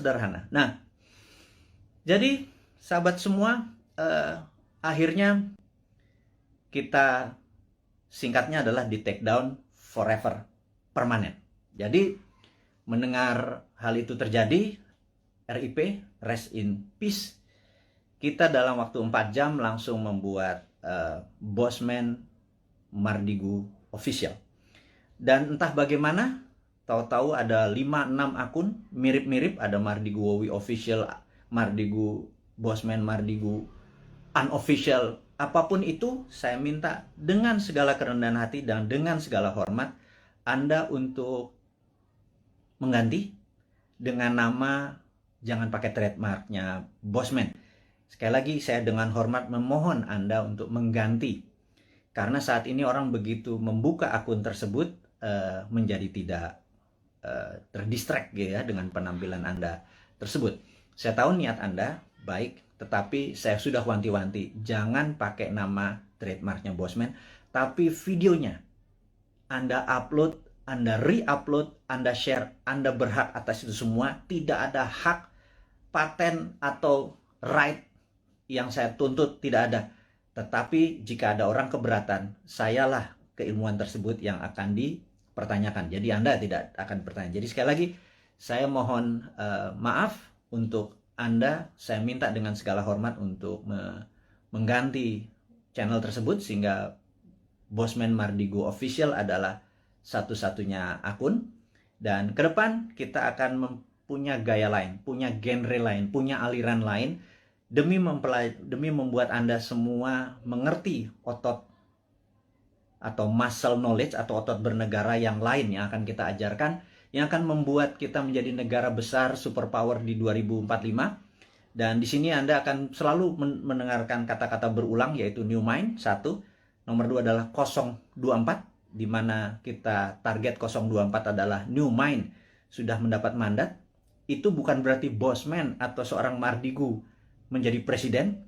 sederhana. Nah, jadi sahabat semua, akhirnya kita singkatnya adalah di take down forever, permanen. Jadi mendengar hal itu terjadi, RIP, rest in peace, kita dalam waktu 4 jam langsung membuat Bosman Mardigu official. Dan entah bagaimana, tahu-tahu ada 5-6 akun mirip-mirip, ada Mardigu Wowi official, Mardigu Bosman Mardigu unofficial, apapun itu. Saya minta dengan segala kerendahan hati dan dengan segala hormat Anda untuk mengganti dengan nama, jangan pakai trademarknya Bosman. Sekali lagi saya dengan hormat memohon Anda untuk mengganti, karena saat ini orang begitu membuka akun tersebut menjadi tidak terdistract ya dengan penampilan Anda tersebut. Saya tahu niat Anda baik, tetapi saya sudah wanti-wanti, jangan pakai nama trademarknya Bosman, tapi videonya Anda upload, Anda re-upload, Anda share, Anda berhak atas itu semua. Tidak ada hak paten atau right yang saya tuntut, tidak ada. Tetapi jika ada orang keberatan, sayalah keilmuan tersebut yang akan dipertanyakan. Jadi Anda tidak akan bertanya. Jadi sekali lagi, saya mohon maaf untuk Anda. Saya minta dengan segala hormat untuk mengganti channel tersebut, sehingga Bosman Mardigu official adalah satu-satunya akun. Dan ke depan kita akan punya gaya lain, punya genre lain, punya aliran lain, demi membuat Anda semua mengerti otot atau muscle knowledge atau otot bernegara yang lain yang akan kita ajarkan, yang akan membuat kita menjadi negara besar superpower di 2045. Dan di sini Anda akan selalu mendengarkan kata-kata berulang, yaitu new mind, 1. Nomor 2 adalah 024, di mana kita target 024 adalah new mind, sudah mendapat mandat. Itu bukan berarti Bosman atau seorang Mardigu menjadi presiden,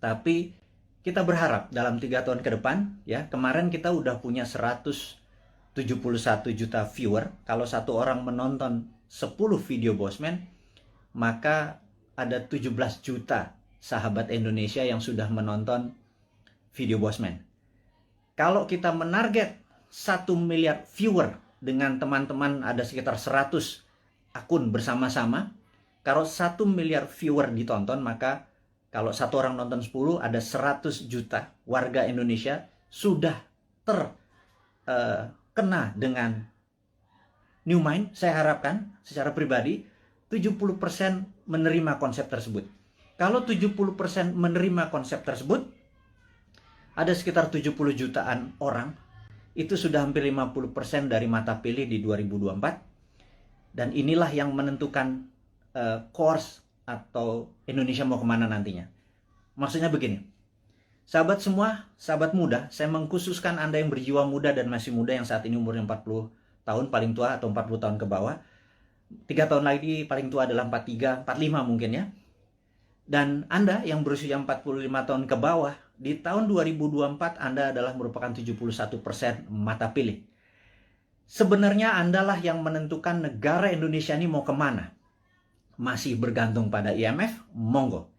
tapi kita berharap dalam 3 tahun ke depan, ya, kemarin kita udah punya 171 juta viewer. Kalau satu orang menonton 10 video Bosman, maka ada 17 juta sahabat Indonesia yang sudah menonton video Bosman. Kalau kita menarget 1 miliar viewer dengan teman-teman, ada sekitar 100 akun bersama-sama. Kalau 1 miliar viewer ditonton, maka kalau satu orang nonton 10, ada 100 juta warga Indonesia sudah terkena dengan New Mind. Saya harapkan secara pribadi 70% menerima konsep tersebut. Kalau 70% menerima konsep tersebut, ada sekitar 70 jutaan orang. Itu sudah hampir 50% dari mata pilih di 2024. Dan inilah yang menentukan course atau Indonesia mau kemana nantinya. Maksudnya begini, sahabat semua, sahabat muda, saya mengkhususkan Anda yang berjiwa muda dan masih muda, yang saat ini umurnya 40 tahun paling tua atau 40 tahun ke bawah. 3 tahun lagi paling tua adalah 43, 45 mungkin ya. Dan Anda yang berusia 45 tahun ke bawah, di tahun 2024 Anda adalah merupakan 71% mata pilih. Sebenarnya Andalah yang menentukan negara Indonesia ini mau kemana. Masih bergantung pada IMF? Monggo.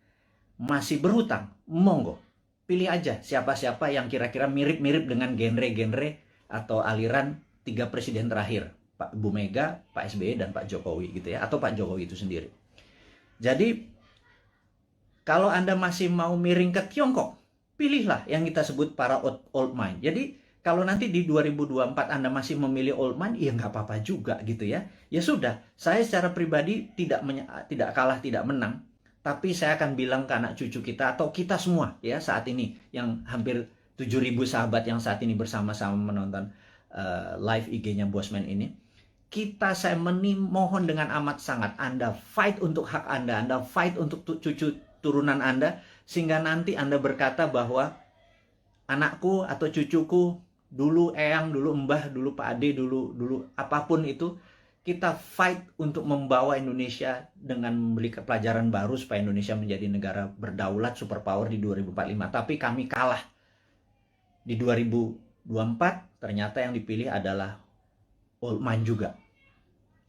Masih berhutang? Monggo. Pilih aja siapa-siapa yang kira-kira mirip-mirip dengan genre-genre atau aliran 3 presiden terakhir. Pak Bu Mega, Pak SBY, dan Pak Jokowi gitu ya. Atau Pak Jokowi itu sendiri. Jadi, kalau Anda masih mau miring ke Tiongkok, pilihlah yang kita sebut para old mind. Jadi, kalau nanti di 2024 Anda masih memilih old mind, ya nggak apa-apa juga gitu ya. Ya sudah, saya secara pribadi tidak kalah, tidak menang. Tapi saya akan bilang ke anak cucu kita atau kita semua ya saat ini, yang hampir 7.000 sahabat yang saat ini bersama-sama menonton live IG-nya Bosman ini. Saya mohon dengan amat sangat, Anda fight untuk hak Anda fight untuk cucu turunan Anda, sehingga nanti Anda berkata bahwa anakku atau cucuku, dulu eyang, dulu mbah, dulu Pak Ade, dulu apapun itu, kita fight untuk membawa Indonesia dengan memberi pelajaran baru supaya Indonesia menjadi negara berdaulat superpower di 2045. Tapi kami kalah. Di 2024 ternyata yang dipilih adalah old mind juga.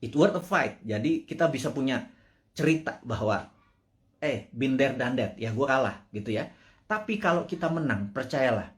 It worth a fight. Jadi kita bisa punya cerita bahwa been there done that, ya gue kalah gitu ya. Tapi kalau kita menang, percayalah,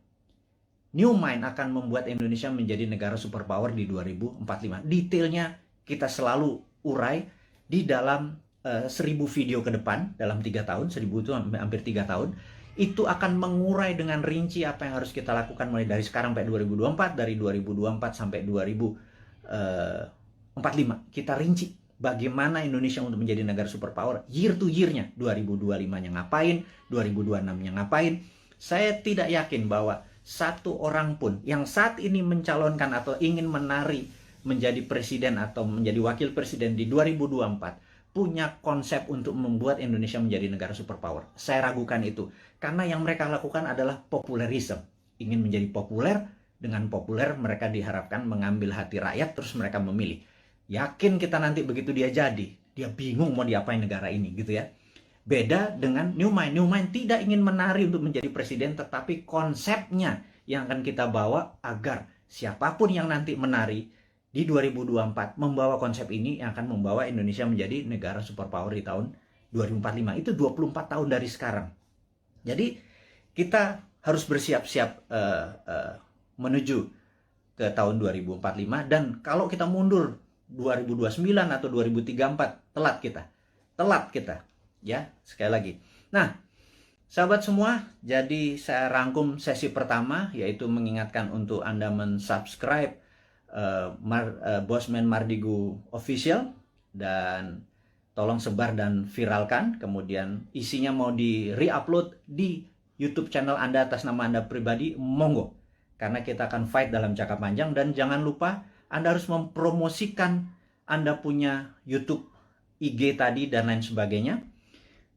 New Mind akan membuat Indonesia menjadi negara superpower di 2045. Detailnya kita selalu urai di dalam 1000 video ke depan, dalam 3 tahun, 1000 itu hampir 3 tahun, itu akan mengurai dengan rinci apa yang harus kita lakukan mulai dari sekarang sampai 2024, dari 2024 sampai 2045. Kita rinci bagaimana Indonesia untuk menjadi negara superpower year to year-nya. 2025-nya ngapain, 2026-nya ngapain. Saya tidak yakin bahwa satu orang pun yang saat ini mencalonkan atau ingin menari menjadi presiden atau menjadi wakil presiden di 2024 punya konsep untuk membuat Indonesia menjadi negara superpower. Saya ragukan itu. Karena yang mereka lakukan adalah populerisme. Ingin menjadi populer, dengan populer mereka diharapkan mengambil hati rakyat, terus mereka memilih. Yakin kita nanti begitu dia jadi, dia bingung mau diapain negara ini gitu ya. Beda dengan New Mind. New Mind tidak ingin menari untuk menjadi presiden, tetapi konsepnya yang akan kita bawa agar siapapun yang nanti menari di 2024 membawa konsep ini yang akan membawa Indonesia menjadi negara superpower di tahun 2045. Itu 24 tahun dari sekarang. Jadi kita harus bersiap-siap menuju ke tahun 2045, dan kalau kita mundur 2029 atau 2034, telat kita. Ya, sekali lagi. Nah, sahabat semua, jadi saya rangkum sesi pertama, yaitu mengingatkan untuk Anda mensubscribe Bosman Mardigu Official, dan tolong sebar dan viralkan. Kemudian isinya mau di re-upload di YouTube channel Anda atas nama Anda pribadi, monggo. Karena kita akan fight dalam jangka panjang, dan jangan lupa Anda harus mempromosikan Anda punya YouTube, IG tadi, dan lain sebagainya.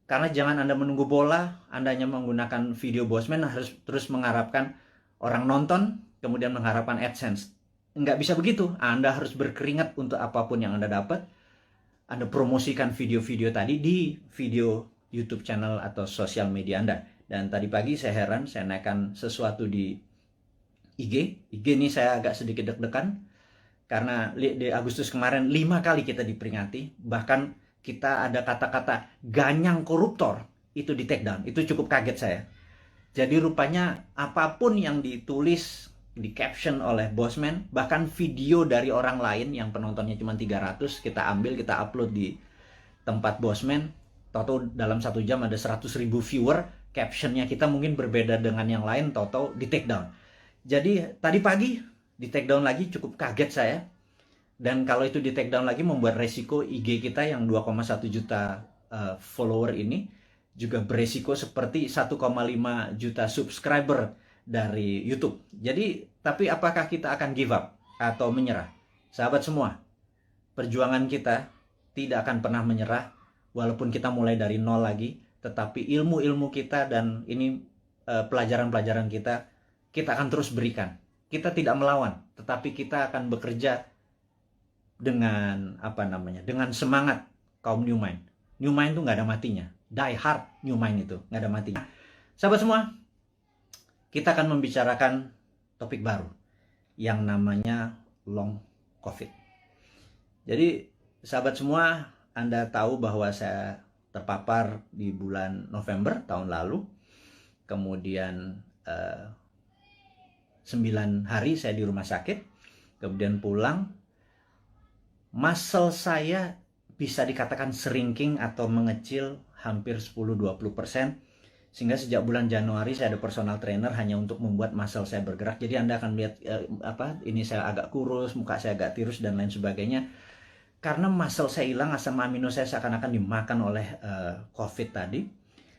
Karena jangan Anda menunggu bola, Anda hanya menggunakan video Bosman, harus terus mengharapkan orang nonton, kemudian mengharapkan AdSense. Nggak bisa begitu. Anda harus berkeringat untuk apapun yang Anda dapat. Anda promosikan video-video tadi di video YouTube channel atau sosial media Anda. Dan tadi pagi saya heran, saya naikkan sesuatu di IG. IG ini saya agak sedikit deg-degan. Karena di Agustus kemarin 5 kali kita diperingati. Bahkan kita ada kata-kata ganyang koruptor, itu di take down. Itu cukup kaget saya. Jadi rupanya apapun yang ditulis, di caption oleh Bosman, bahkan video dari orang lain yang penontonnya cuma 300, kita ambil, kita upload di tempat Bosman, toto dalam 1 jam ada 100.000 viewer, captionnya kita mungkin berbeda dengan yang lain, toto di take down. Jadi tadi pagi di take down lagi, cukup kaget saya. Dan kalau itu di take down lagi membuat resiko IG kita yang 2,1 juta follower ini juga beresiko seperti 1,5 juta subscriber dari YouTube. Jadi, tapi apakah kita akan give up atau menyerah? Sahabat semua, perjuangan kita tidak akan pernah menyerah walaupun kita mulai dari nol lagi, tetapi ilmu-ilmu kita dan ini pelajaran-pelajaran kita akan terus berikan. Kita tidak melawan, tetapi kita akan bekerja dengan dengan semangat kaum New Mind. New Mind itu nggak ada matinya. Die hard New Mind itu nggak ada matinya. Sahabat semua, kita akan membicarakan topik baru yang namanya long COVID. Jadi sahabat semua, Anda tahu bahwa saya terpapar di bulan November tahun lalu. Kemudian 9 hari saya di rumah sakit. Kemudian pulang. Muscle saya bisa dikatakan shrinking atau mengecil hampir 10-20%. Sehingga sejak bulan Januari saya ada personal trainer hanya untuk membuat muscle saya bergerak. Jadi Anda akan lihat ini saya agak kurus, muka saya agak tirus dan lain sebagainya. Karena muscle saya hilang, asam amino saya seakan-akan dimakan oleh COVID tadi.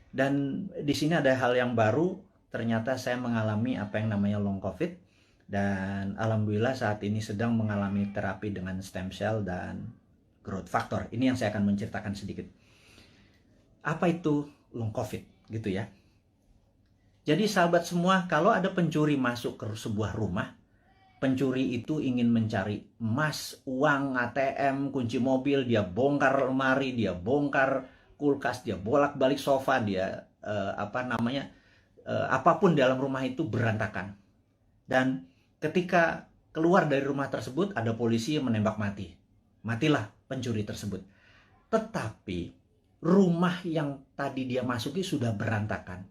Dan di sini ada hal yang baru, ternyata saya mengalami apa yang namanya long COVID. Dan alhamdulillah saat ini sedang mengalami terapi dengan stem cell dan growth factor. Ini yang saya akan menceritakan sedikit. Apa itu long COVID gitu ya. Jadi sahabat semua, kalau ada pencuri masuk ke sebuah rumah, pencuri itu ingin mencari emas, uang, ATM, kunci mobil, dia bongkar lemari, dia bongkar kulkas, dia bolak-balik sofa, dia apapun dalam rumah itu berantakan. Dan ketika keluar dari rumah tersebut, ada polisi yang menembak mati. Matilah pencuri tersebut. Tetapi rumah yang tadi dia masuki sudah berantakan.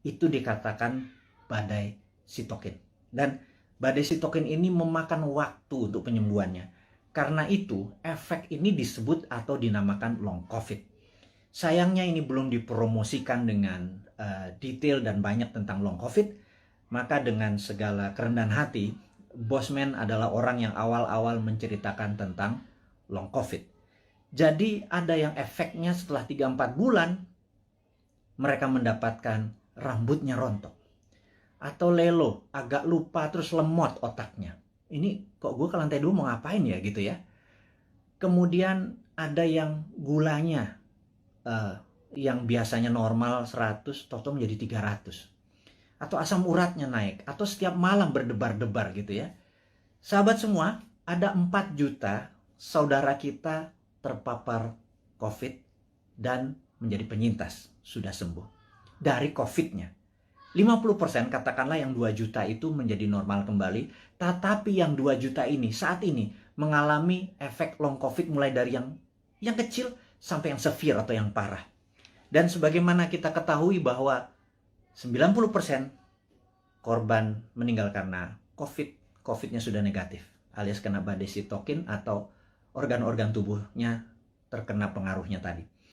Itu dikatakan badai sitokin. Dan badai sitokin ini memakan waktu untuk penyembuhannya. Karena itu, efek ini disebut atau dinamakan long COVID. Sayangnya ini belum dipromosikan dengan detail dan banyak tentang long COVID. Maka dengan segala kerendahan hati, Bosman adalah orang yang awal-awal menceritakan tentang long COVID. Jadi ada yang efeknya setelah 3-4 bulan, mereka mendapatkan rambutnya rontok. Atau lelo, agak lupa terus lemot otaknya. Ini kok gue ke lantai 2 mau ngapain ya gitu ya. Kemudian ada yang gulanya yang biasanya normal 100, toto menjadi 300. Atau asam uratnya naik, atau setiap malam berdebar-debar gitu ya. Sahabat semua, ada 4 juta saudara kita terpapar COVID dan menjadi penyintas, sudah sembuh dari COVID-nya. 50% katakanlah yang 2 juta itu menjadi normal kembali, tetapi yang 2 juta ini saat ini mengalami efek long COVID mulai dari yang kecil sampai yang severe atau yang parah. Dan sebagaimana kita ketahui bahwa 90% korban meninggal karena COVID-nya sudah negatif, alias kena badai sitokin atau organ-organ tubuhnya terkena pengaruhnya tadi.